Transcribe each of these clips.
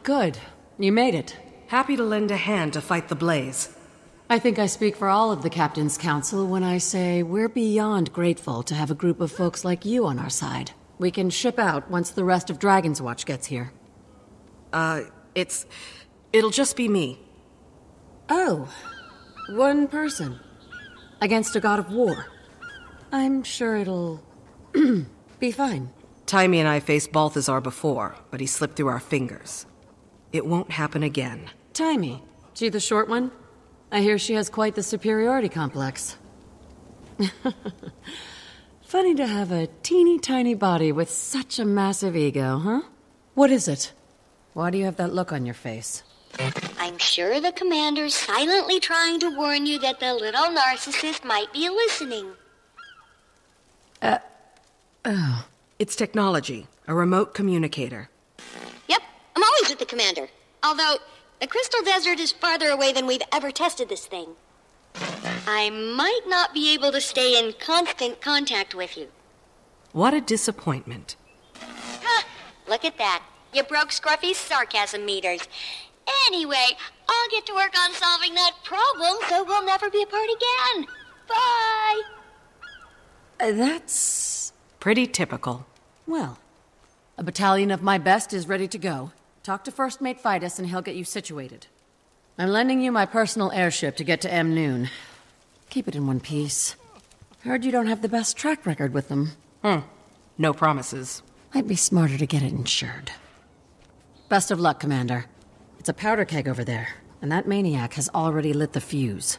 Good. You made it. Happy to lend a hand to fight the blaze. I think I speak for all of the Captain's Council when I say we're beyond grateful to have a group of folks like you on our side. We can ship out once the rest of Dragon's Watch gets here. It'll just be me. Oh. One person. Against a god of war. I'm sure it'll... be fine. Taimi and I faced Balthazar before, but he slipped through our fingers. It won't happen again. Taimi. She the short one? I hear she has quite the superiority complex. Funny to have a teeny tiny body with such a massive ego, huh? What is it? Why do you have that look on your face? I'm sure the commander's silently trying to warn you that the little narcissist might be listening. Oh. It's technology. A remote communicator. Yep, I'm always with the commander. Although, the Crystal Desert is farther away than we've ever tested this thing. I might not be able to stay in constant contact with you. What a disappointment. Huh, look at that. You broke Scruffy's sarcasm meters. Anyway, I'll get to work on solving that problem so we'll never be apart again. Bye! That's... pretty typical. Well, a battalion of my best is ready to go. Talk to First Mate Fidus and he'll get you situated. I'm lending you my personal airship to get to M. Noon. Keep it in one piece. Heard you don't have the best track record with them. No promises. Might be smarter to get it insured. Best of luck, Commander. It's a powder keg over there, and that maniac has already lit the fuse.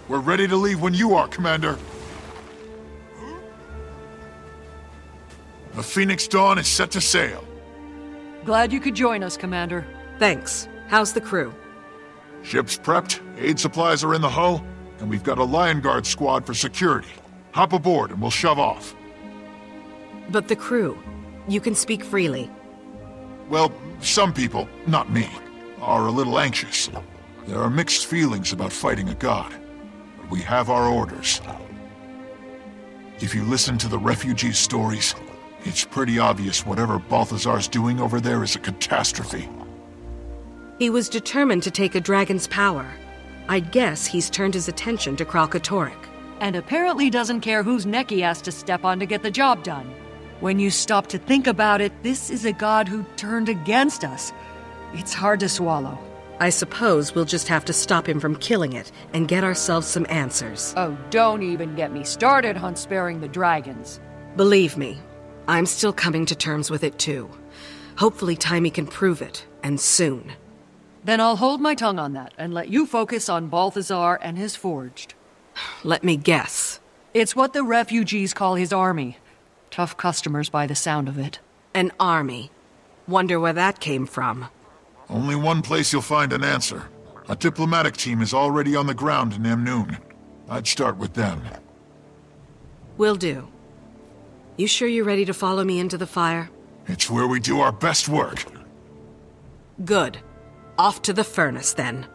We're ready to leave when you are, Commander. The Phoenix Dawn is set to sail. Glad you could join us, Commander. Thanks. How's the crew? Ship's prepped, aid supplies are in the hull, and we've got a Lion Guard squad for security. Hop aboard and we'll shove off. But the crew. You can speak freely. Well, some people, not me, are a little anxious. There are mixed feelings about fighting a god. But we have our orders. If you listen to the refugees' stories, it's pretty obvious whatever Balthazar's doing over there is a catastrophe. He was determined to take a dragon's power. I'd guess he's turned his attention to Kralkatorrik. And apparently doesn't care whose neck he has to step on to get the job done. When you stop to think about it, this is a god who turned against us. It's hard to swallow. I suppose we'll just have to stop him from killing it and get ourselves some answers. Oh, don't even get me started on sparing the dragons. Believe me, I'm still coming to terms with it too. Hopefully Taimi can prove it, and soon. Then I'll hold my tongue on that and let you focus on Balthazar and his forged. Let me guess. It's what the refugees call his army. Tough customers by the sound of it. An army. Wonder where that came from. Only one place you'll find an answer. A diplomatic team is already on the ground in M. Noon. I'd start with them. Will do. You sure you're ready to follow me into the fire? It's where we do our best work. Good. Off to the furnace, then.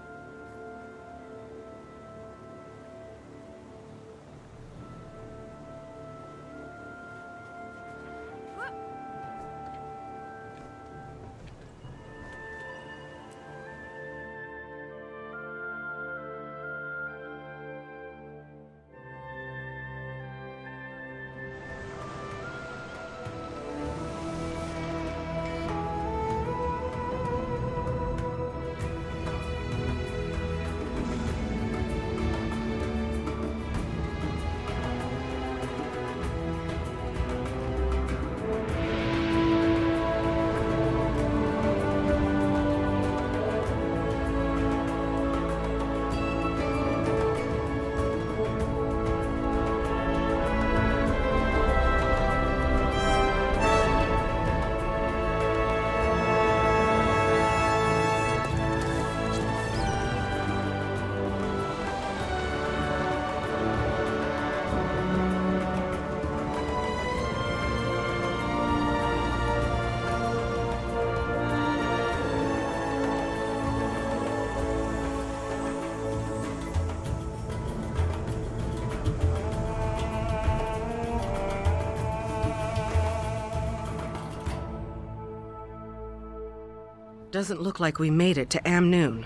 Doesn't look like we made it to Amnoon.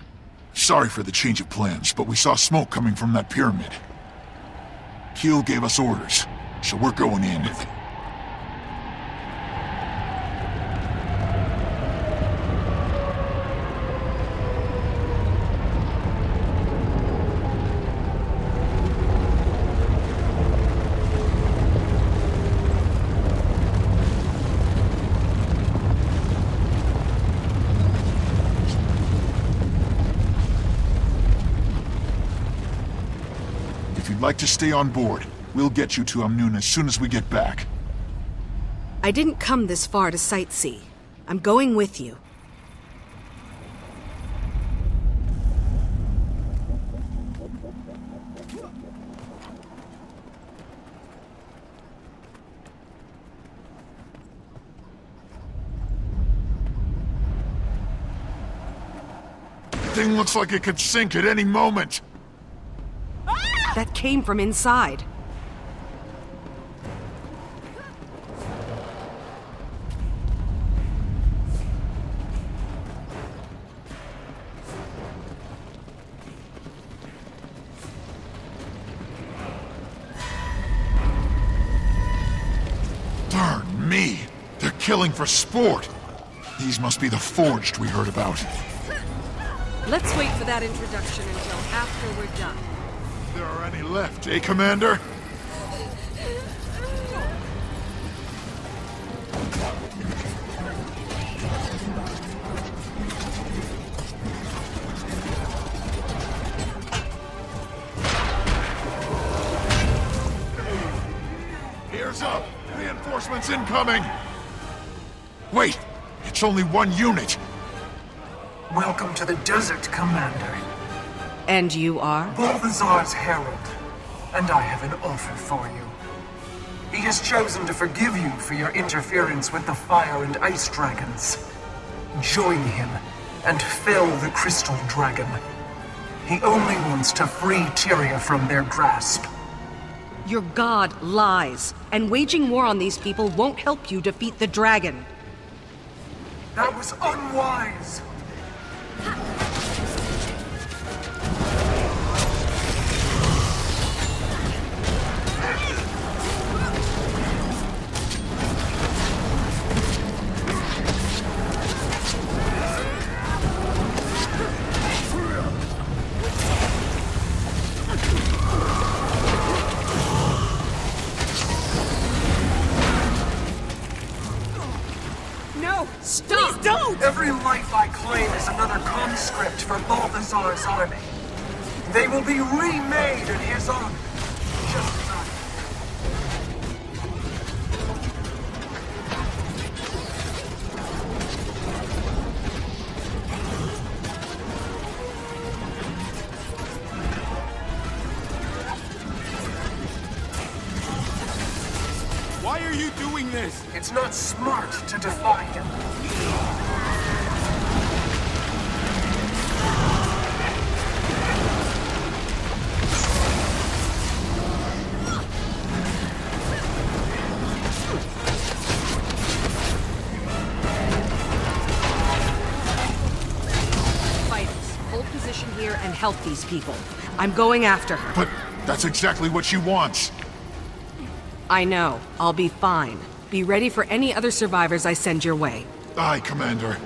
Sorry for the change of plans, but we saw smoke coming from that pyramid. Keel gave us orders, so we're going in. If you'd like to stay on board, we'll get you to Amnoon as soon as we get back. I didn't come this far to sightsee. I'm going with you. Thing looks like it could sink at any moment. That came from inside. Darn me! They're killing for sport! These must be the forged we heard about. Let's wait for that introduction until after we're done. If there are any left, eh, Commander? Ears up! Reinforcements incoming! Wait! It's only one unit! Welcome to the desert, Commander. And you are? Balthazar's herald, and I have an offer for you. He has chosen to forgive you for your interference with the fire and ice dragons. Join him and fell the crystal dragon. He only wants to free Tyria from their grasp. Your god lies, and waging war on these people won't help you defeat the dragon. That was unwise. Stop! Please don't! Every life I claim is another conscript for Balthazar's army. They will be remade in his honor. Just as I... Why are you doing this? It's not smart to defy him. Fighters, hold position here and help these people. I'm going after her. But that's exactly what she wants. I know. I'll be fine. Be ready for any other survivors I send your way. Aye, Commander.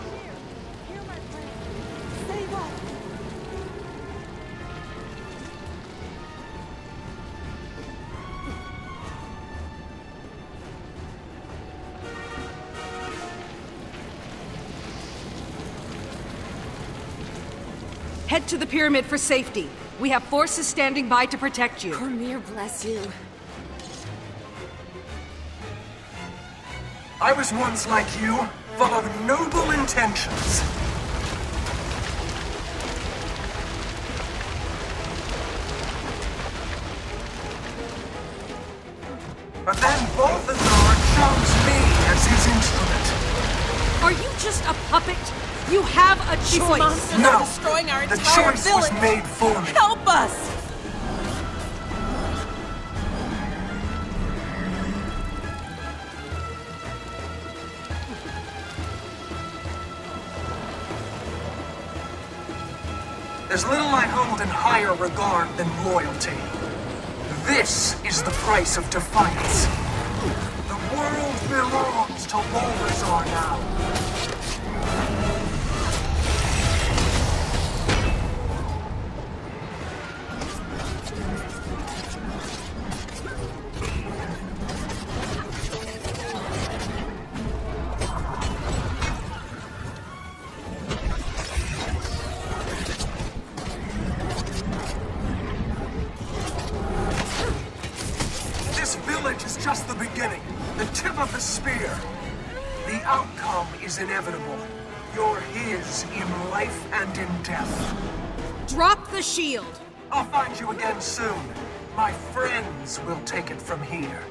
Head to the pyramid for safety. We have forces standing by to protect you. Cormir bless you. I was once like you, full of noble intentions. But then Balthazar chose me as his instrument. Are you just a puppet? You have a These choice. monsters No, are destroying our the entire choice village. was made for me. Help us! There's little I hold in higher regard than loyalty. This is the price of defiance. The world belongs to Balthazar now. Just the beginning, the tip of the spear. The outcome is inevitable. You're his in life and in death. Drop the shield! I'll find you again soon. My friends will take it from here.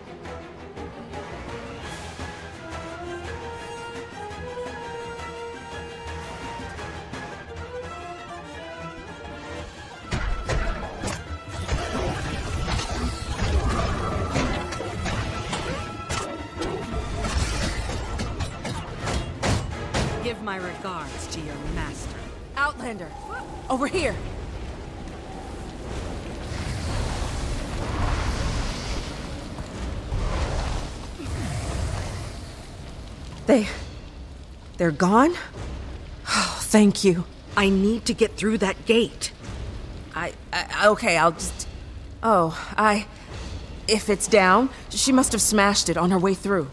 Give my regards to your master. Outlander, over here. They're gone? Oh, thank you. I need to get through that gate. Okay, I'll just... If it's down, she must have smashed it on her way through.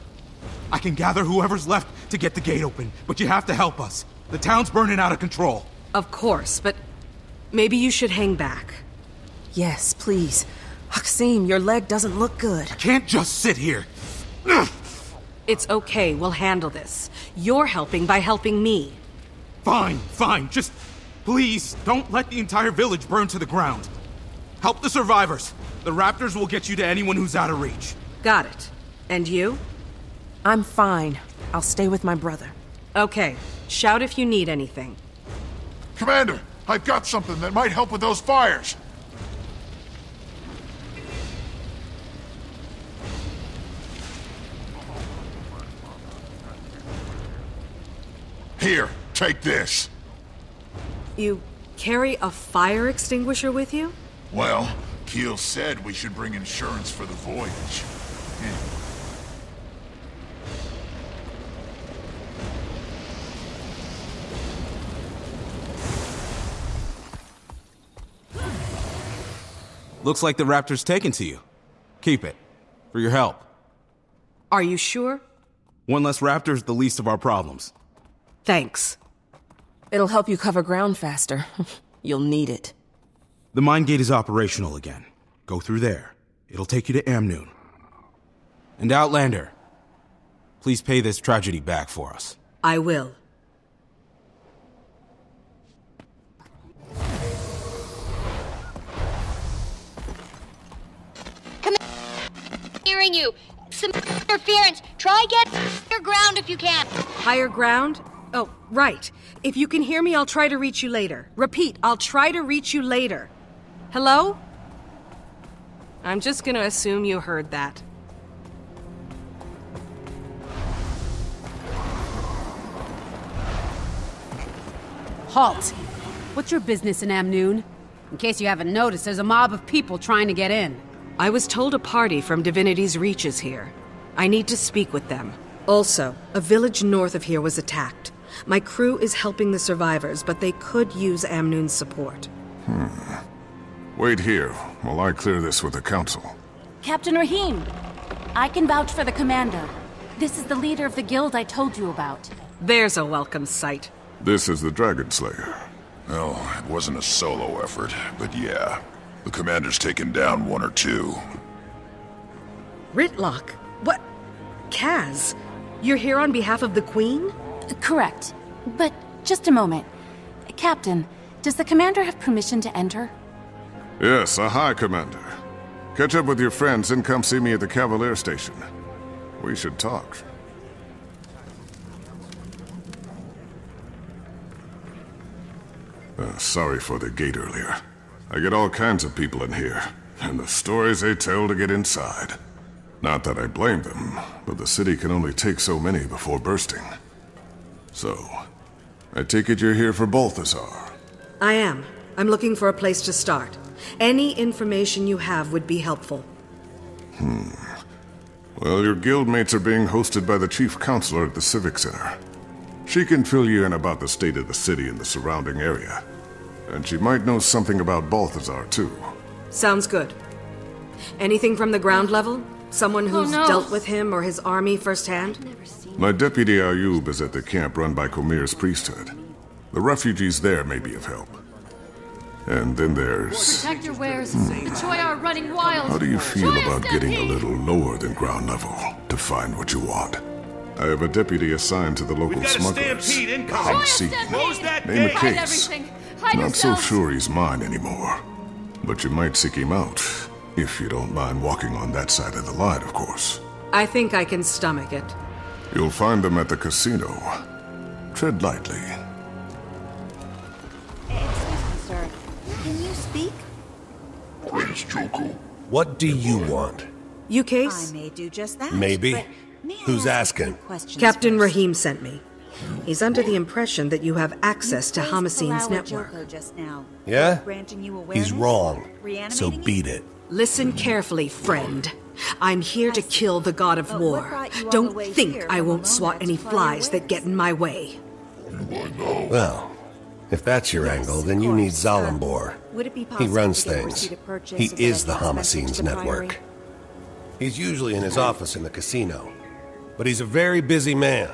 I can gather whoever's left to get the gate open, but you have to help us. The town's burning out of control. Of course, but maybe you should hang back. Yes, please. Haxim, your leg doesn't look good. I can't just sit here. It's okay, we'll handle this. You're helping by helping me. Fine. Just please don't let the entire village burn to the ground. Help the survivors. The raptors will get you to anyone who's out of reach. Got it. And you? I'm fine. I'll stay with my brother. Okay. Shout if you need anything. Commander, I've got something that might help with those fires. Here, take this. You carry a fire extinguisher with you? Well, Keel said we should bring insurance for the voyage. Looks like the raptor's taken to you. Keep it. For your help. Are you sure? One less raptor's the least of our problems. Thanks. It'll help you cover ground faster. You'll need it. The mine gate is operational again. Go through there. It'll take you to Amnoon. And Outlander, please pay this tragedy back for us. I will. Hearing you. Some interference. Try get higher ground if you can. Higher ground? Oh, right. If you can hear me, I'll try to reach you later. Repeat, I'll try to reach you later. Hello? I'm just gonna assume you heard that. Halt! What's your business in Amnoon? In case you haven't noticed, there's a mob of people trying to get in. I was told a party from Divinity's Reach is here. I need to speak with them. Also, a village north of here was attacked. My crew is helping the survivors, but they could use Amnoon's support. Wait here while I clear this with the council. Captain Rahim, I can vouch for the commander. This is the leader of the guild I told you about. There's a welcome sight. This is the Dragon Slayer. Well, it wasn't a solo effort, but yeah. The commander's taken down one or two. Ritlock? What? Kaz? You're here on behalf of the Queen? Correct. But just a moment. Captain, does the commander have permission to enter? Yes, a high commander. Catch up with your friends and come see me at the Cavalier Station. We should talk. Sorry for the gate earlier. I get all kinds of people in here, and the stories they tell to get inside. Not that I blame them, but the city can only take so many before bursting. So, I take it you're here for Balthazar. I am. I'm looking for a place to start. Any information you have would be helpful. Well, your guildmates are being hosted by the chief counselor at the Civic Center. She can fill you in about the state of the city and the surrounding area. And she might know something about Balthazar, too. Sounds good. Anything from the ground level? Someone who's dealt with him or his army firsthand? My deputy Ayub is at the camp run by Comir's priesthood. The refugees there may be of help. And then there's... Protector wares. Enjoy our running wild. How do you feel about getting a little lower than ground level to find what you want? I have a deputy assigned to the local smugglers. I'm seeking. Name a case. Not so sure he's mine anymore. But you might seek him out, if you don't mind walking on that side of the line, of course. I think I can stomach it. You'll find them at the casino. Tread lightly. Excuse me, sir. Can you speak? Prince Joko. What do you want? You case? I may do just that. Maybe. But may I Who's ask asking? Captain first? Rahim sent me. He's under the impression that you have access to Hamasin's network. Just now. Yeah? Granting you He's awareness? wrong. So Reanimating beat it. Listen carefully, friend. I'm here to kill the god of But what war. brought you all Don't the way think here I from won't Elona swat to any fly flies your that get in my way. Well, if that's your angle, then you need Zalimbor. Would it be He possible runs to get a things. receipt of purchase He so that is I the can pass message Hamasin's to the network. Priory? He's usually in his office in the casino. But he's a very busy man.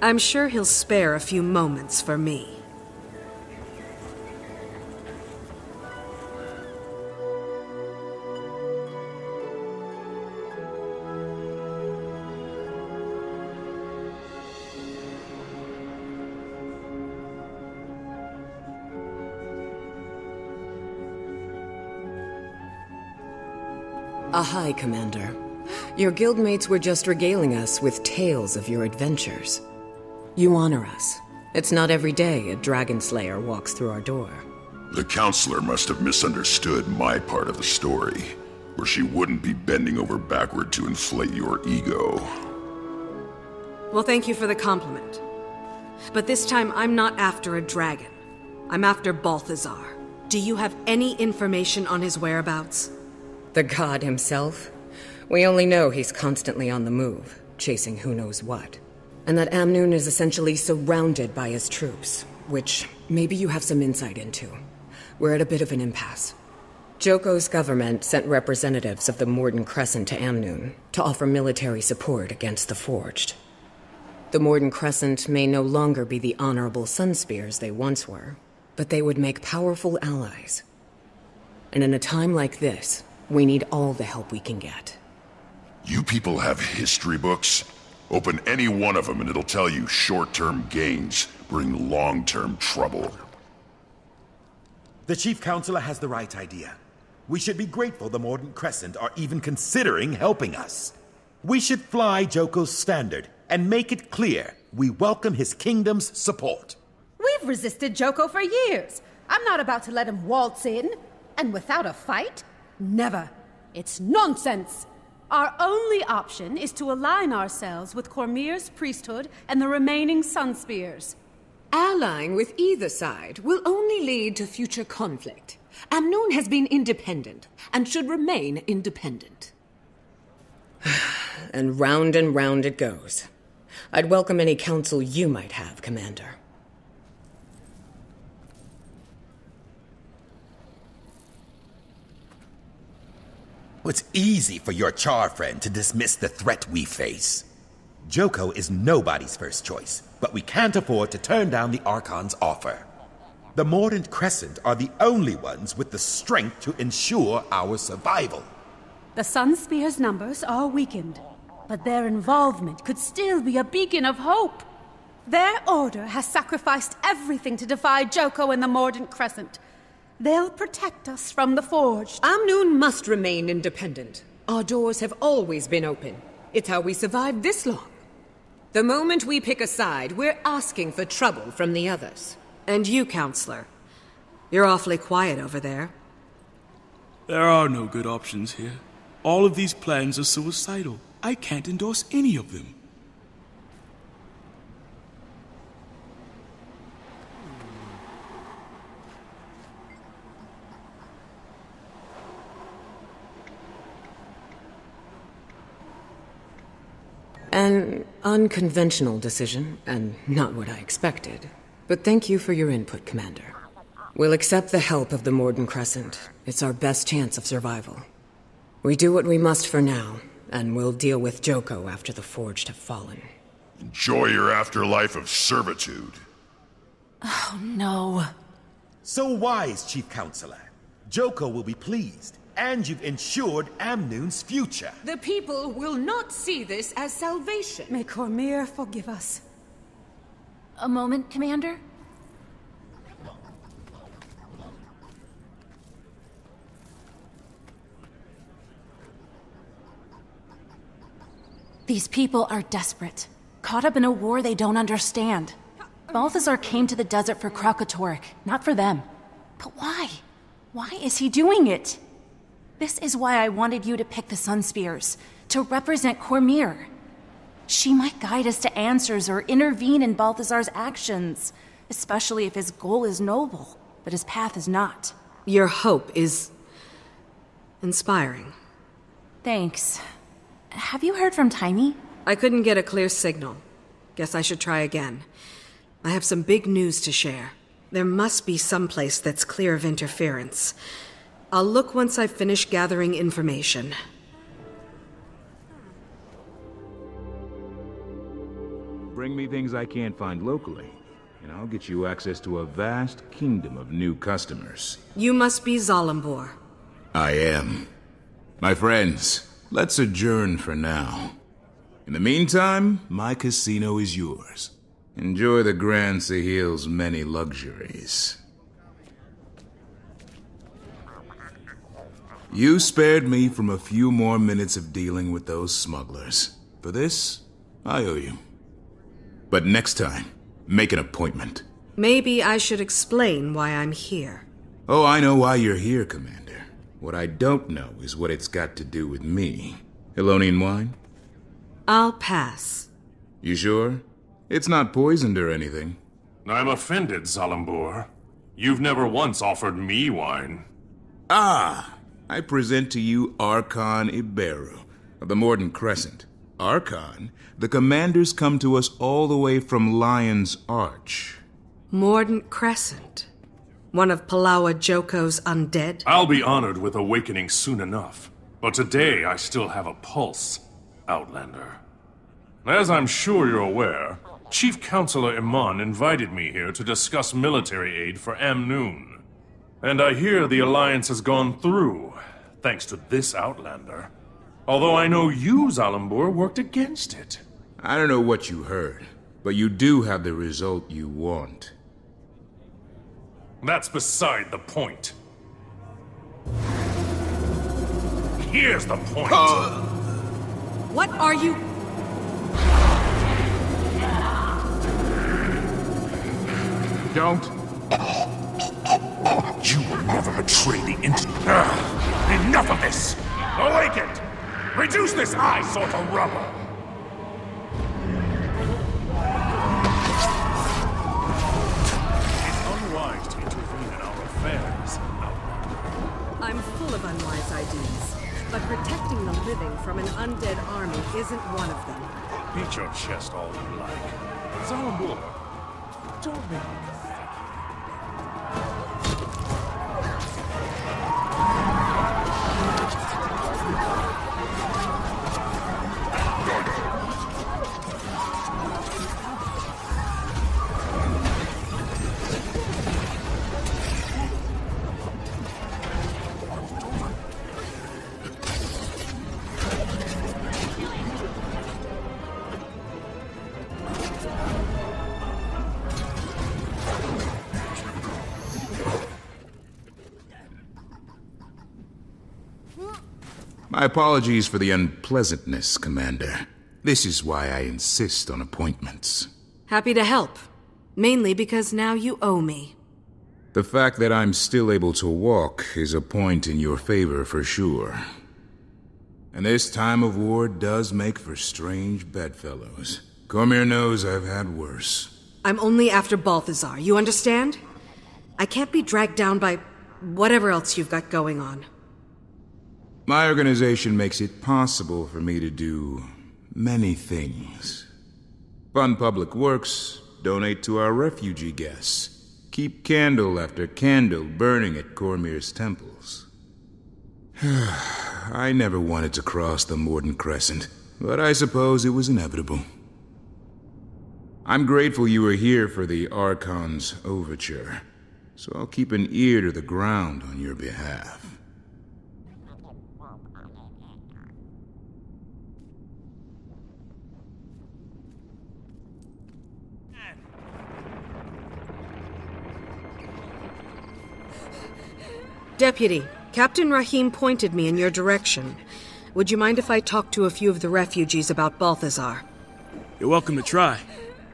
I'm sure he'll spare a few moments for me. Ahai, Commander. Your guildmates were just regaling us with tales of your adventures. You honor us. It's not every day a dragon slayer walks through our door. The counselor must have misunderstood my part of the story, or she wouldn't be bending over backward to inflate your ego. Well, thank you for the compliment. But this time, I'm not after a dragon. I'm after Balthazar. Do you have any information on his whereabouts? The god himself? We only know he's constantly on the move, chasing who knows what. And that Amnoon is essentially surrounded by his troops, which maybe you have some insight into. We're at a bit of an impasse. Joko's government sent representatives of the Morden Crescent to Amnoon to offer military support against the Forged. The Morden Crescent may no longer be the honorable Sunspears they once were, but they would make powerful allies. And in a time like this, we need all the help we can get. You people have history books? Open any one of them and it'll tell you short-term gains bring long-term trouble. The Chief Counselor has the right idea. We should be grateful the Morden Crescent are even considering helping us. We should fly Joko's standard and make it clear we welcome his kingdom's support. We've resisted Joko for years. I'm not about to let him waltz in. And without a fight? Never. It's nonsense. Our only option is to align ourselves with Cormyr's priesthood and the remaining Sunspears. Allying with either side will only lead to future conflict. Amnoon has been independent, and should remain independent. And round it goes. I'd welcome any counsel you might have, Commander. It's easy for your Char friend to dismiss the threat we face. Joko is nobody's first choice, but we can't afford to turn down the Archon's offer. The Mordant Crescent are the only ones with the strength to ensure our survival. The Sunspears' numbers are weakened, but their involvement could still be a beacon of hope. Their order has sacrificed everything to defy Joko and the Mordant Crescent. They'll protect us from the Forged. Amnoon must remain independent. Our doors have always been open. It's how we survived this long. The moment we pick a side, we're asking for trouble from the others. And you, Counselor. You're awfully quiet over there. There are no good options here. All of these plans are suicidal. I can't endorse any of them. An unconventional decision, and not what I expected. But thank you for your input, Commander. We'll accept the help of the Morden Crescent. It's our best chance of survival. We do what we must for now, and we'll deal with Joko after the Forged have fallen. Enjoy your afterlife of servitude. Oh, no. So wise, Chief Counselor. Joko will be pleased, and you've ensured Amnoon's future. The people will not see this as salvation. May Cormyr forgive us. A moment, Commander? These people are desperate, caught up in a war they don't understand. Balthazar came to the desert for Kralkatorrik, not for them. But why? Why is he doing it? This is why I wanted you to pick the Sunspears, to represent Cormyr. She might guide us to answers or intervene in Balthazar's actions, especially if his goal is noble, but his path is not. Your hope is inspiring. Thanks. Have you heard from Tiny? I couldn't get a clear signal. Guess I should try again. I have some big news to share. There must be some place that's clear of interference. I'll look once I've finished gathering information. Bring me things I can't find locally, and I'll get you access to a vast kingdom of new customers. You must be Zalambor. I am. My friends, let's adjourn for now. In the meantime, my casino is yours. Enjoy the Grand Sahil's many luxuries. You spared me from a few more minutes of dealing with those smugglers. For this, I owe you. But next time, make an appointment. Maybe I should explain why I'm here. Oh, I know why you're here, Commander. What I don't know is what it's got to do with me. Elonian wine? I'll pass. You sure? It's not poisoned or anything. I'm offended, Zalambor. You've never once offered me wine. Ah! I present to you Archon Iberu of the Morden Crescent. Archon, the commanders come to us all the way from Lion's Arch. Morden Crescent? One of Palawa Joko's undead? I'll be honored with awakening soon enough. But today I still have a pulse, Outlander. As I'm sure you're aware, Chief Counselor Iman invited me here to discuss military aid for Amnoon. And I hear the Alliance has gone through, thanks to this Outlander. Although I know you, Zalambor, worked against it. I don't know what you heard, but you do have the result you want. That's beside the point. Here's the point. What are you... Don't. You will never betray the Enough of this! Awaken! Reduce this eyesore to rubble! It's unwise to intervene in our affairs, Outlander. I'm full of unwise ideas, but protecting the living from an undead army isn't one of them. Beat your chest all you like. Zalambor, don't make me pathetic. My apologies for the unpleasantness, Commander. This is why I insist on appointments. Happy to help. Mainly because now you owe me. The fact that I'm still able to walk is a point in your favor for sure. And this time of war does make for strange bedfellows. Cormyr knows I've had worse. I'm only after Balthazar, you understand? I can't be dragged down by whatever else you've got going on. My organization makes it possible for me to do many things. Fund public works, donate to our refugee guests, keep candle after candle burning at Cormyr's temples. I never wanted to cross the Morden Crescent, but I suppose it was inevitable. I'm grateful you were here for the Archon's overture, so I'll keep an ear to the ground on your behalf. Deputy, Captain Rahim pointed me in your direction. Would you mind if I talk to a few of the refugees about Balthazar? You're welcome to try.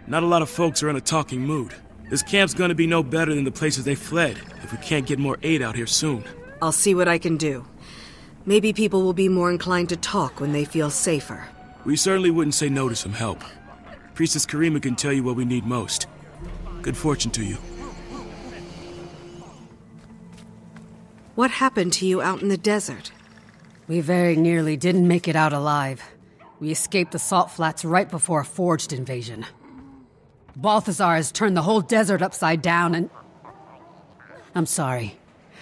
Not a lot of folks are in a talking mood. This camp's gonna be no better than the places they fled if we can't get more aid out here soon. I'll see what I can do. Maybe people will be more inclined to talk when they feel safer. We certainly wouldn't say no to some help. Priestess Karima can tell you what we need most. Good fortune to you. What happened to you out in the desert? We very nearly didn't make it out alive. We escaped the salt flats right before a forged invasion. Balthazar has turned the whole desert upside down and... I'm sorry.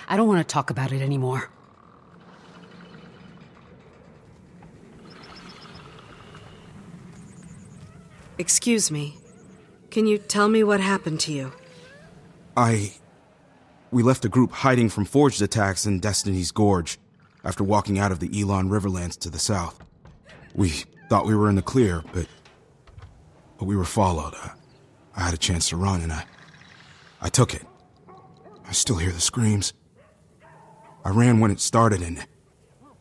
I don't want to talk about it anymore. Excuse me. Can you tell me what happened to you? We left a group hiding from forged attacks in Destiny's Gorge after walking out of the Elon Riverlands to the south. We thought we were in the clear, but we were followed. I had a chance to run, and I took it. I still hear the screams. I ran when it started, and...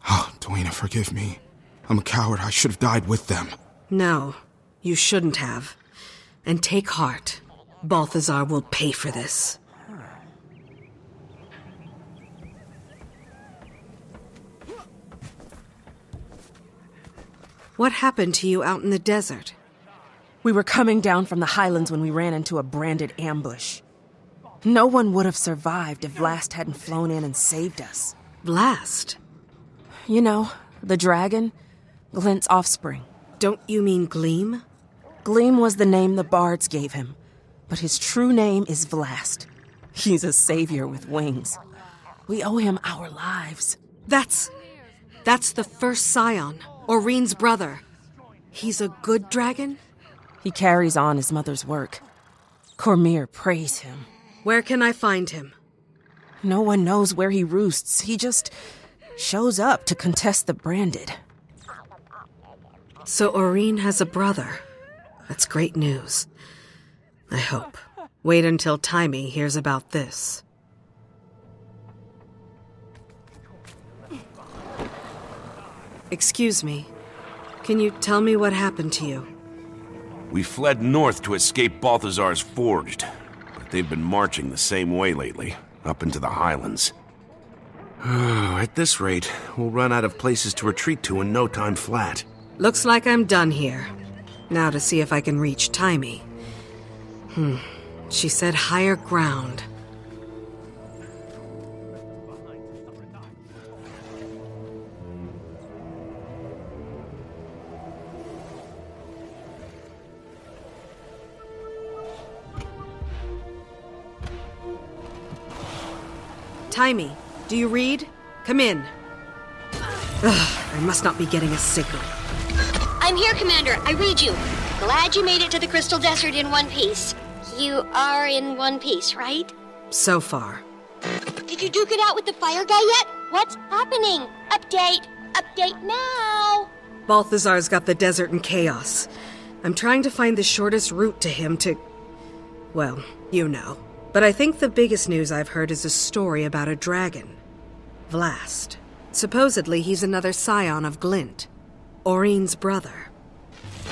Oh, Dwayna, forgive me. I'm a coward. I should have died with them. No, you shouldn't have. And take heart. Balthazar will pay for this. What happened to you out in the desert? We were coming down from the highlands when we ran into a branded ambush. No one would have survived if Vlast hadn't flown in and saved us. Vlast? You know, the dragon, Glint's offspring. Don't you mean Gleam? Gleam was the name the bards gave him, but his true name is Vlast. He's a savior with wings. We owe him our lives. That's the first scion, Oreen's brother. He's a good dragon? He carries on his mother's work. Cormyr praise him. Where can I find him? No one knows where he roosts. He just shows up to contest the branded. So Oreen has a brother. That's great news. I hope. Wait until Timey hears about this. Excuse me. Can you tell me what happened to you? We fled north to escape Balthazar's Forged, but they've been marching the same way lately, up into the highlands. At this rate, we'll run out of places to retreat to in no time flat. Looks like I'm done here. Now to see if I can reach Timey. She said higher ground. Timey, do you read? Come in. I must not be getting a signal. I'm here, Commander. I read you. Glad you made it to the Crystal Desert in one piece. You are in one piece, right? So far. Did you duke it out with the fire guy yet? What's happening? Update. Update now. Balthazar's got the desert in chaos. I'm trying to find the shortest route to him to... Well, you know. But I think the biggest news I've heard is a story about a dragon. Vlast. Supposedly he's another scion of Glint. Oreen's brother.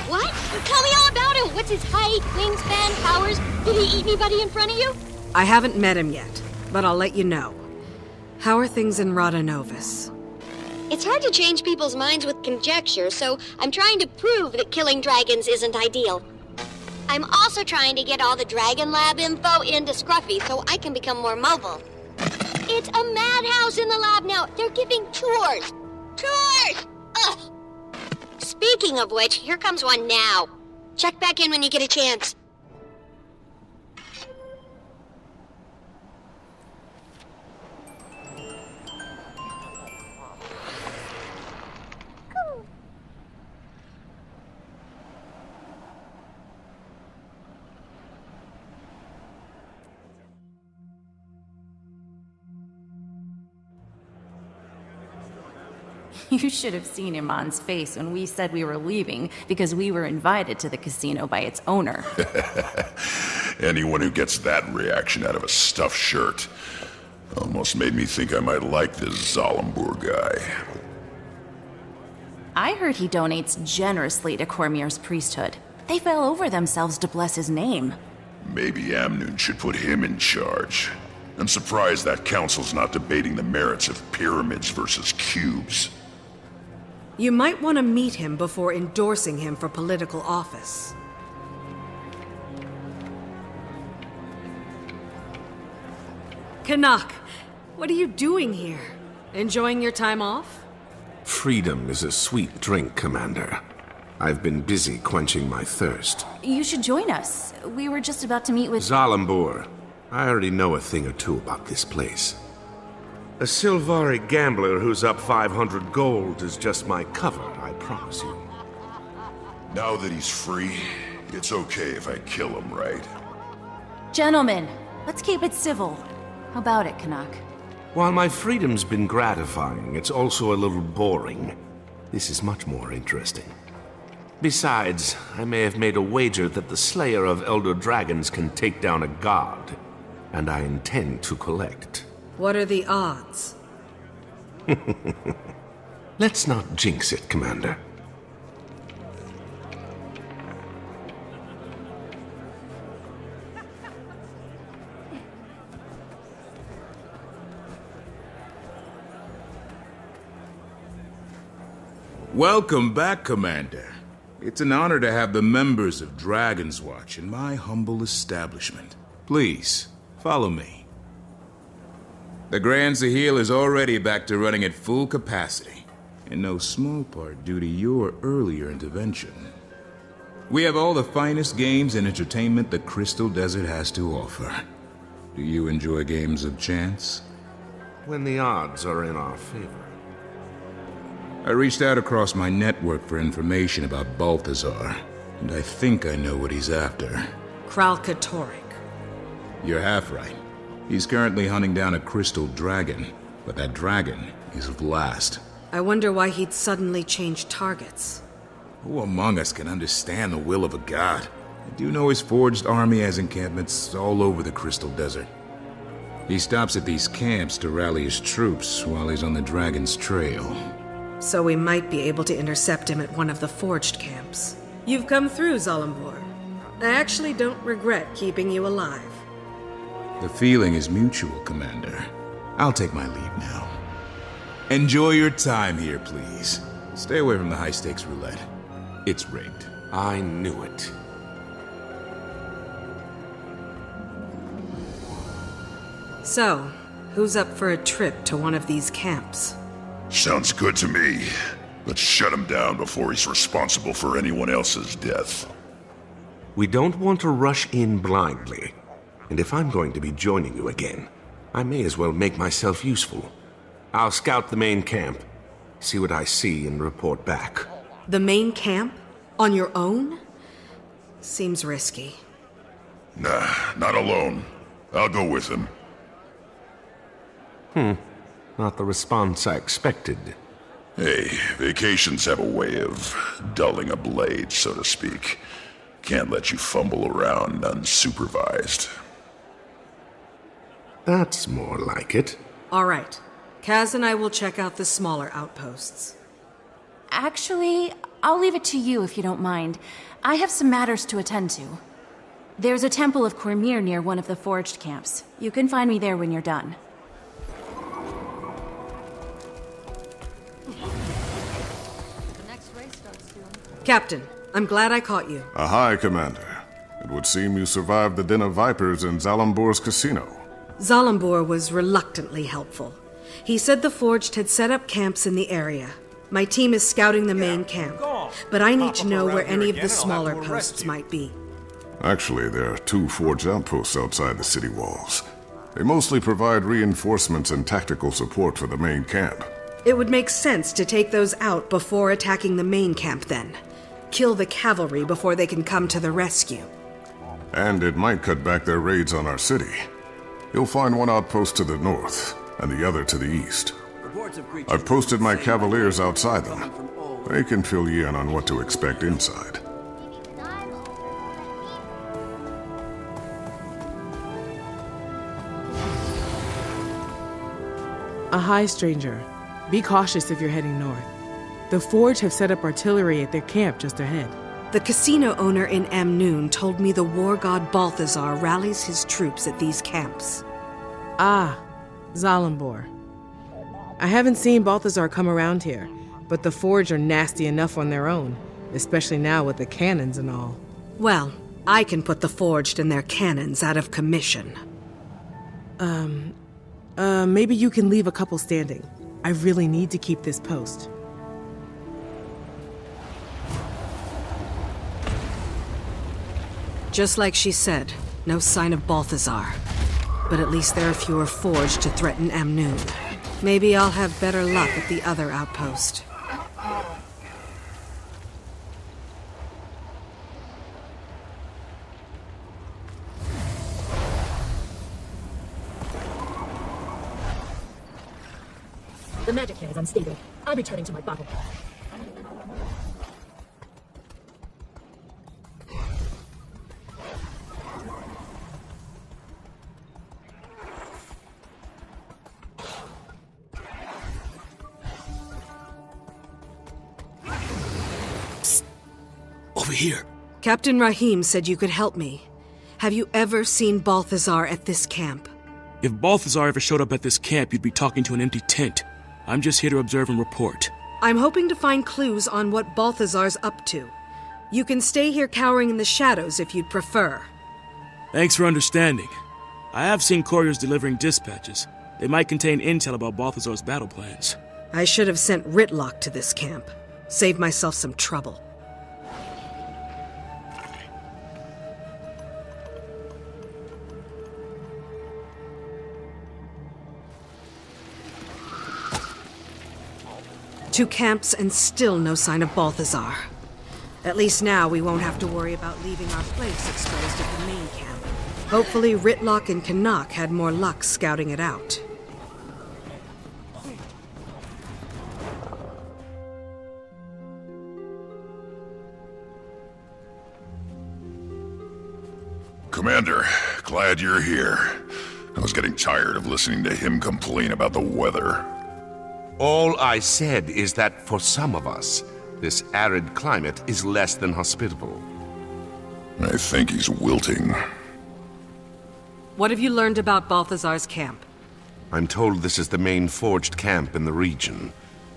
What? Tell me all about him. What's his height, wingspan, powers? Did he eat anybody in front of you? I haven't met him yet, but I'll let you know. How are things in Rada Novus? It's hard to change people's minds with conjecture, so I'm trying to prove that killing dragons isn't ideal. I'm also trying to get all the Dragon Lab info into Scruffy so I can become more mobile. It's a madhouse in the lab now. They're giving tours. Tours! Ugh! Speaking of which, here comes one now. Check back in when you get a chance. You should have seen Iman's face when we said we were leaving because we were invited to the casino by its owner. Anyone who gets that reaction out of a stuffed shirt almost made me think I might like this Zalambur guy. I heard he donates generously to Cormier's priesthood. They fell over themselves to bless his name. Maybe Amnoon should put him in charge. I'm surprised that council's not debating the merits of pyramids versus cubes. You might want to meet him before endorsing him for political office. Canuck, what are you doing here? Enjoying your time off? Freedom is a sweet drink, Commander. I've been busy quenching my thirst. You should join us. We were just about to meet with... Zalambur. I already know a thing or two about this place. A Silvari gambler who's up 500 gold is just my cover, I promise you. Now that he's free, it's okay if I kill him, right? Gentlemen, let's keep it civil. How about it, Canuck? While my freedom's been gratifying, it's also a little boring. This is much more interesting. Besides, I may have made a wager that the slayer of elder dragons can take down a god, and I intend to collect. What are the odds? Let's not jinx it, Commander. Welcome back, Commander. It's an honor to have the members of Dragon's Watch in my humble establishment. Please, follow me. The Grand Sahil is already back to running at full capacity, in no small part due to your earlier intervention. We have all the finest games and entertainment the Crystal Desert has to offer. Do you enjoy games of chance? When the odds are in our favor. I reached out across my network for information about Balthazar, and I think I know what he's after. Kralkatorrik. You're half right. He's currently hunting down a crystal dragon, but that dragon is Vlast. I wonder why he'd suddenly change targets. Who among us can understand the will of a god? I do know his forged army has encampments all over the Crystal Desert. He stops at these camps to rally his troops while he's on the dragon's trail. So we might be able to intercept him at one of the forged camps. You've come through, Zalambur. I actually don't regret keeping you alive. The feeling is mutual, Commander. I'll take my leave now. Enjoy your time here, please. Stay away from the high-stakes roulette. It's rigged. I knew it. So, who's up for a trip to one of these camps? Sounds good to me. Let's shut him down before he's responsible for anyone else's death. We don't want to rush in blindly. And if I'm going to be joining you again, I may as well make myself useful. I'll scout the main camp, see what I see, and report back. The main camp? On your own? Seems risky. Nah, not alone. I'll go with him. Not the response I expected. Hey, vacations have a way of dulling a blade, so to speak. Can't let you fumble around unsupervised. That's more like it. All right. Kaz and I will check out the smaller outposts. Actually, I'll leave it to you if you don't mind. I have some matters to attend to. There's a temple of Cormier near one of the forged camps. You can find me there when you're done. Captain, I'm glad I caught you. Aye, Commander. It would seem you survived the Den of Vipers in Zalambur's casino. Zalambur was reluctantly helpful. He said the Forged had set up camps in the area. My team is scouting the main camp. but I need to know where any of the smaller posts might be. Actually, there are 2 forged outposts outside the city walls. They mostly provide reinforcements and tactical support for the main camp. It would make sense to take those out before attacking the main camp then. Kill the cavalry before they can come to the rescue. And it might cut back their raids on our city. You'll find one outpost to the north, and the other to the east. I've posted my cavaliers outside them. They can fill you in on what to expect inside. Ahai, stranger. Be cautious if you're heading north. The Forge have set up artillery at their camp just ahead. The casino owner in Amnoon told me the war god Balthazar rallies his troops at these camps. Ah, Zalimbor. I haven't seen Balthazar come around here, but the Forge are nasty enough on their own, especially now with the cannons and all. Well, I can put the Forged and their cannons out of commission. Maybe you can leave a couple standing. I really need to keep this post. Just like she said, no sign of Balthazar. But at least there are fewer Forged to threaten Amnoon. Maybe I'll have better luck at the other outpost. The magic here is unstable. I'm returning to my bottle. Psst. Over here. Captain Rahim said you could help me. Have you ever seen Balthazar at this camp? If Balthazar ever showed up at this camp, you'd be talking to an empty tent. I'm just here to observe and report. I'm hoping to find clues on what Balthazar's up to. You can stay here cowering in the shadows if you'd prefer. Thanks for understanding. I have seen couriers delivering dispatches. They might contain intel about Balthazar's battle plans. I should have sent Ritlock to this camp. Save myself some trouble. Two camps and still no sign of Balthazar. At least now we won't have to worry about leaving our place exposed at the main camp. Hopefully Ritlock and Canuck had more luck scouting it out. Commander, glad you're here. I was getting tired of listening to him complain about the weather. All I said is that for some of us, this arid climate is less than hospitable. I think he's wilting. What have you learned about Balthazar's camp? I'm told this is the main forged camp in the region.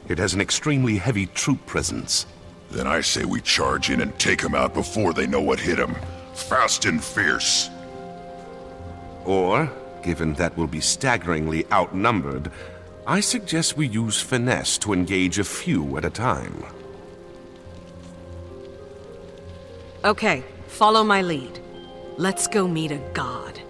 It has an extremely heavy troop presence. Then I say we charge in and take him out before they know what hit him. Fast and fierce. Or, given that we'll be staggeringly outnumbered, I suggest we use finesse to engage a few at a time. Okay, follow my lead. Let's go meet a god.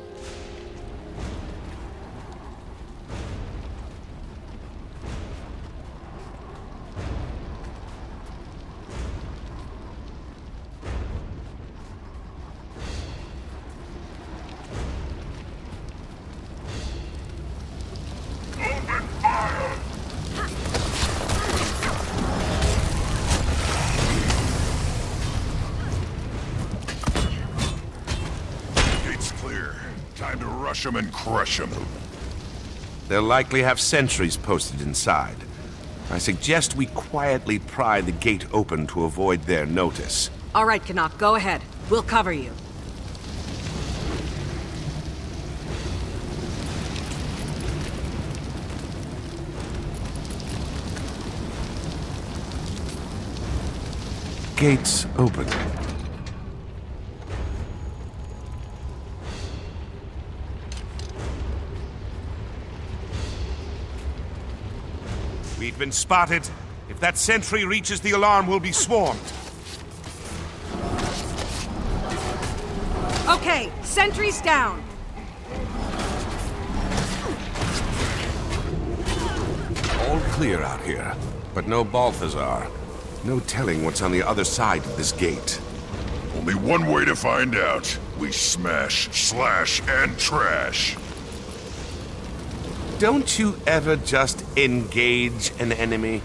Time to rush them and crush them. They'll likely have sentries posted inside. I suggest we quietly pry the gate open to avoid their notice. All right, Canuck, go ahead. We'll cover you. Gates open. We've been spotted. If that sentry reaches the alarm, we'll be swarmed. Okay, sentry's down. All clear out here, but no Balthazar. No telling what's on the other side of this gate. Only one way to find out. We smash, slash, and trash. Don't you ever just engage an enemy?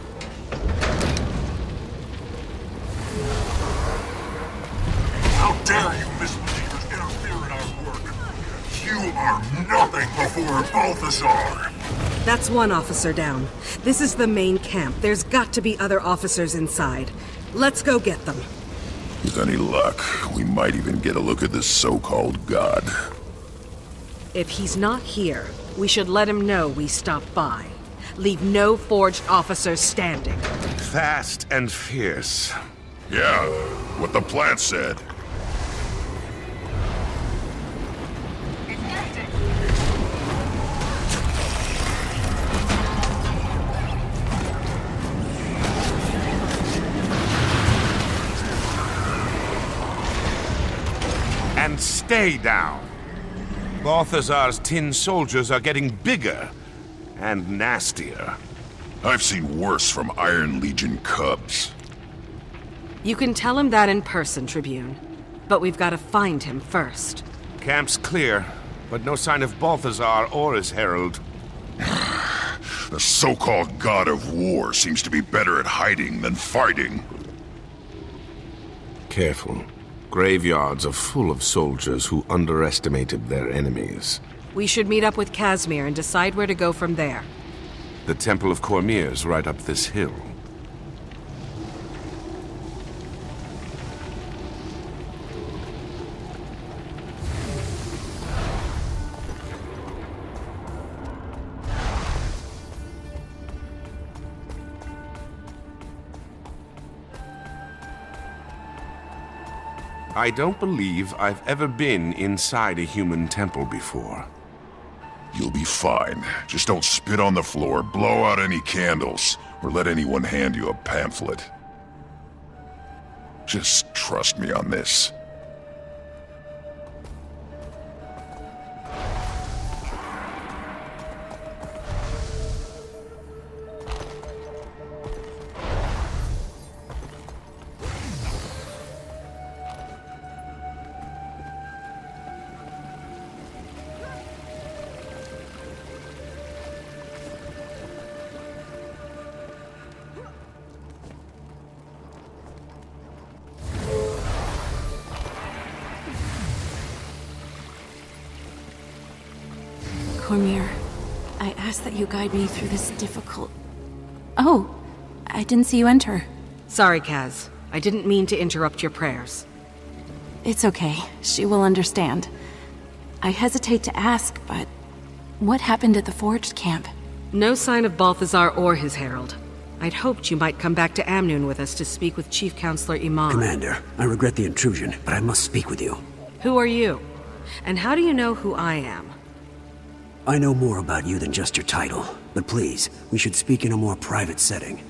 How dare you misbelievers interfere in our work? You are nothing before Balthazar. That's one officer down. This is the main camp. There's got to be other officers inside. Let's go get them. With any luck, we might even get a look at this so-called god. If he's not here, we should let him know we stopped by. Leave no forged officers standing. Fast and fierce. Yeah, what the plant said. And stay down. Balthazar's tin soldiers are getting bigger and nastier. I've seen worse from Iron Legion cubs. You can tell him that in person, Tribune. But we've got to find him first. Camp's clear, but no sign of Balthazar or his herald. The so-called god of war seems to be better at hiding than fighting. Careful. Graveyards are full of soldiers who underestimated their enemies. We should meet up with Casimir and decide where to go from there. The Temple of Cormyr's right up this hill. I don't believe I've ever been inside a human temple before. You'll be fine. Just don't spit on the floor, blow out any candles, or let anyone hand you a pamphlet. Just trust me on this. Cormyr, I ask that you guide me through this difficult... Oh, I didn't see you enter. Sorry, Kaz. I didn't mean to interrupt your prayers. It's okay. She will understand. I hesitate to ask, but what happened at the Forged camp? No sign of Balthazar or his herald. I'd hoped you might come back to Amnoon with us to speak with Chief Counselor Iman. Commander, I regret the intrusion, but I must speak with you. Who are you? And how do you know who I am? I know more about you than just your title, but please, we should speak in a more private setting.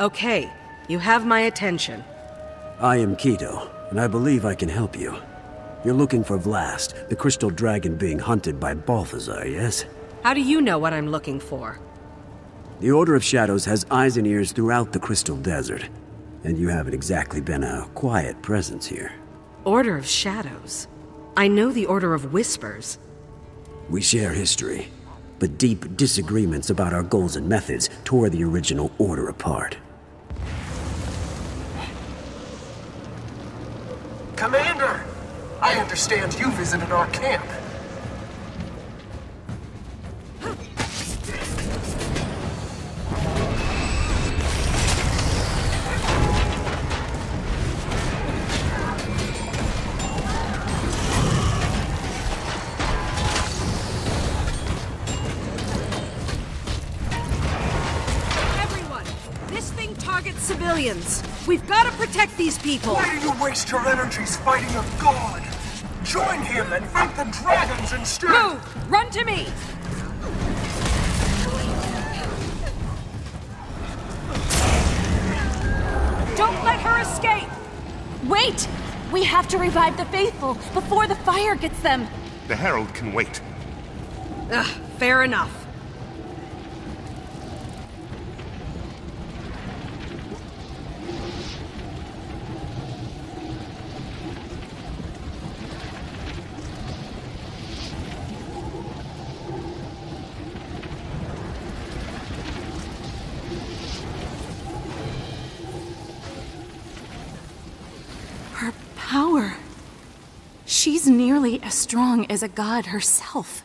Okay, you have my attention. I am Keto, and I believe I can help you. You're looking for Vlast, the crystal dragon being hunted by Balthazar, yes? How do you know what I'm looking for? The Order of Shadows has eyes and ears throughout the Crystal Desert, and you haven't exactly been a quiet presence here. Order of Shadows? I know the Order of Whispers. We share history, but deep disagreements about our goals and methods tore the original Order apart. Commander! I understand you visited our camp. target civilians. We've got to protect these people. Why do you waste your energies fighting a god? Join him and fight the dragons instead! Move! Run to me! Don't let her escape! Wait! We have to revive the faithful before the fire gets them. The Herald can wait. Fair enough. Her power. She's nearly as strong as a god herself.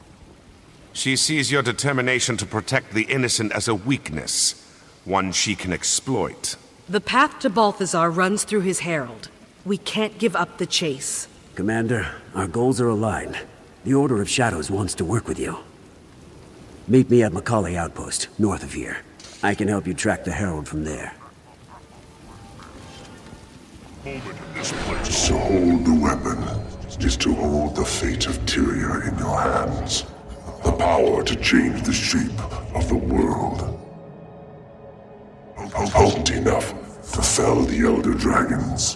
She sees your determination to protect the innocent as a weakness, one she can exploit. The path to Balthazar runs through his herald. We can't give up the chase. Commander, our goals are aligned. The Order of Shadows wants to work with you. Meet me at Macaulay Outpost, north of here. I can help you track the Herald from there. To hold the weapon is to hold the fate of Tyria in your hands. The power to change the shape of the world. Potent enough to fell the Elder Dragons.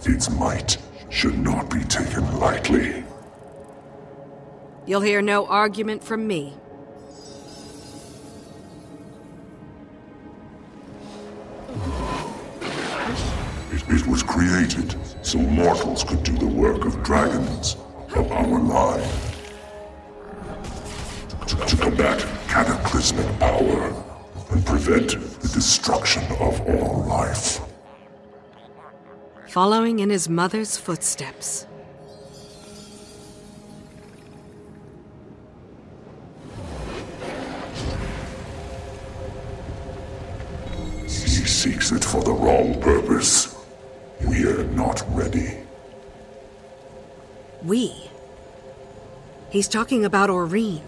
Its might should not be taken lightly. You'll hear no argument from me. It was created so mortals could do the work of dragons of our line. To combat cataclysmic power and prevent the destruction of all life. Following in his mother's footsteps. He seeks it for the wrong purpose. We're not ready. We? He's talking about Aurene.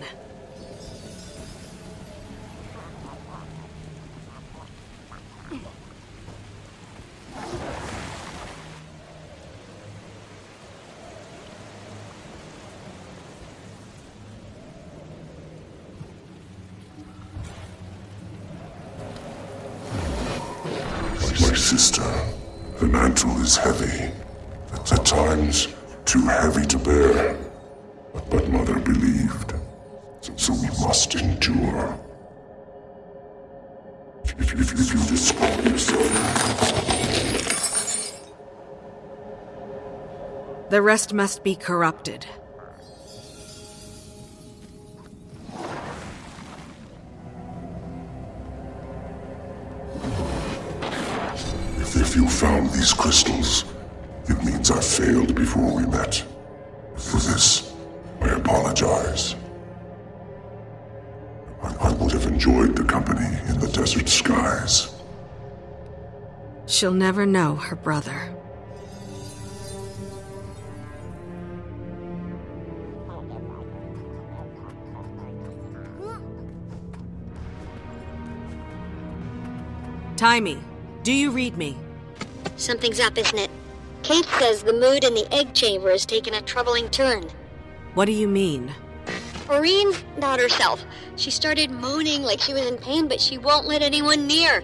My sister, the mantle is heavy. At times, too heavy to bear. But Mother believed. So we must endure. If you describe yourself... The rest must be corrupted. If you found these crystals, it means I failed before we met. For this, I apologize. I would have enjoyed the company in the desert skies. She'll never know her brother. Timey, do you read me? Something's up, isn't it? Kate says the mood in the egg chamber has taken a troubling turn. What do you mean? Aurene's not herself. She started moaning like she was in pain, but she won't let anyone near.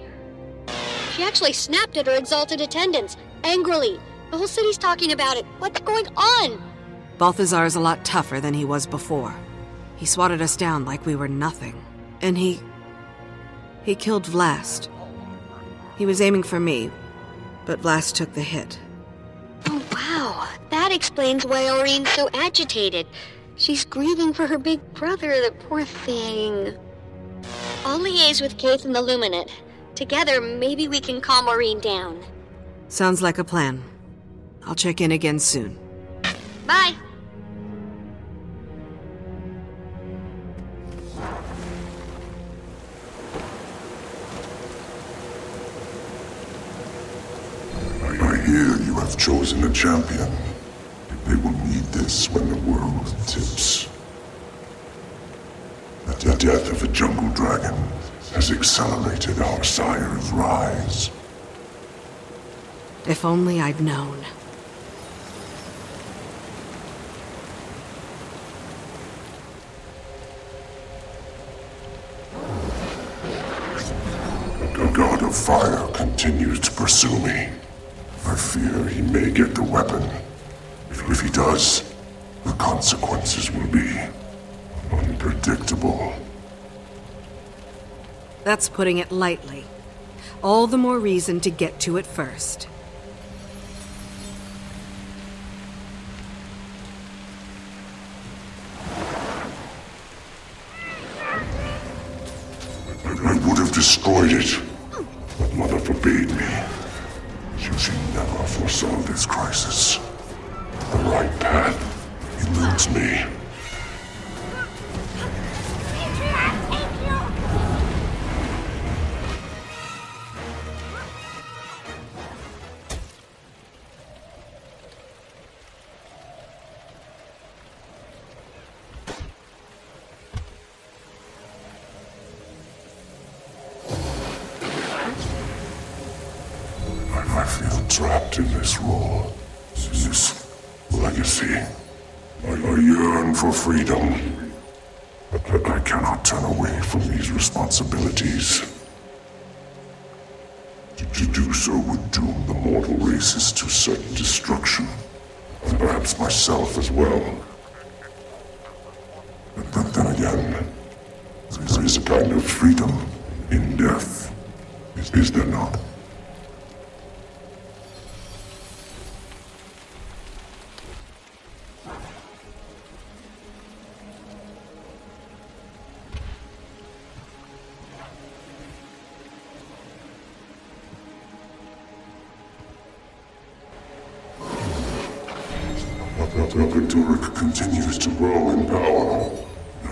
She actually snapped at her exalted attendants, angrily. The whole city's talking about it. What's going on? Balthazar's a lot tougher than he was before. He swatted us down like we were nothing. And he killed Vlast. He was aiming for me, but Vlast took the hit. Oh, wow. That explains why Aurene's so agitated. She's grieving for her big brother, the poor thing. I'll liaise with Kaith and the Luminate. Together, maybe we can calm Aurene down. Sounds like a plan. I'll check in again soon. Bye. I hear you have chosen a champion. They will need this when the world tips. The death of a jungle dragon has accelerated our sire's rise. If only I'd known. The god of fire continues to pursue me. I fear he may get the weapon. If he does, the consequences will be unpredictable. That's putting it lightly. All the more reason to get to it first. I would have destroyed it, but Mother forbade me. She never foresaw this crisis. The right path eludes me. I feel trapped in this role, this legacy. I yearn for freedom, but I cannot turn away from these responsibilities. To do so would doom the mortal races to certain destruction, and perhaps myself as well. But then again, there is a kind of freedom in death, is there not? Galactic continues to grow in power,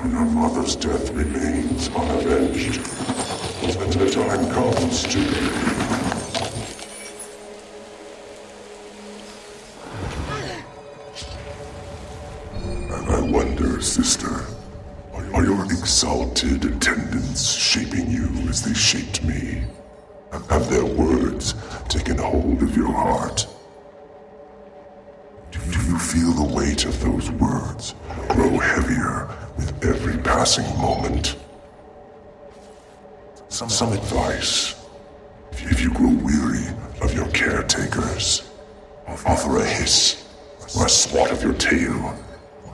and her mother's death remains unavenged. The time comes to... I wonder, sister, are your exalted attendants shaping you as they shaped me? Have their words taken hold of your heart? Do you feel the weight of those words grow heavier with every passing moment? Some advice. If you grow weary of your caretakers, offer a hiss or a swat of your tail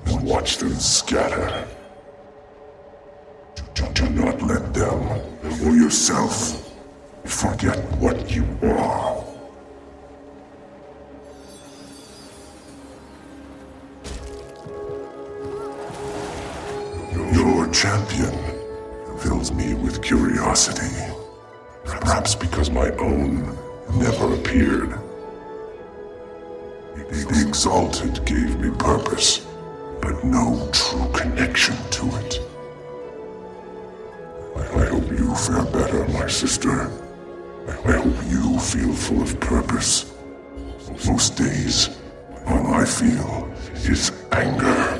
and watch them scatter. Do not let them or yourself forget what you are. Your champion fills me with curiosity. Perhaps because my own never appeared. The Exalted gave me purpose, but no true connection to it. I hope you fare better, my sister. I hope you feel full of purpose. Most days, all I feel is anger.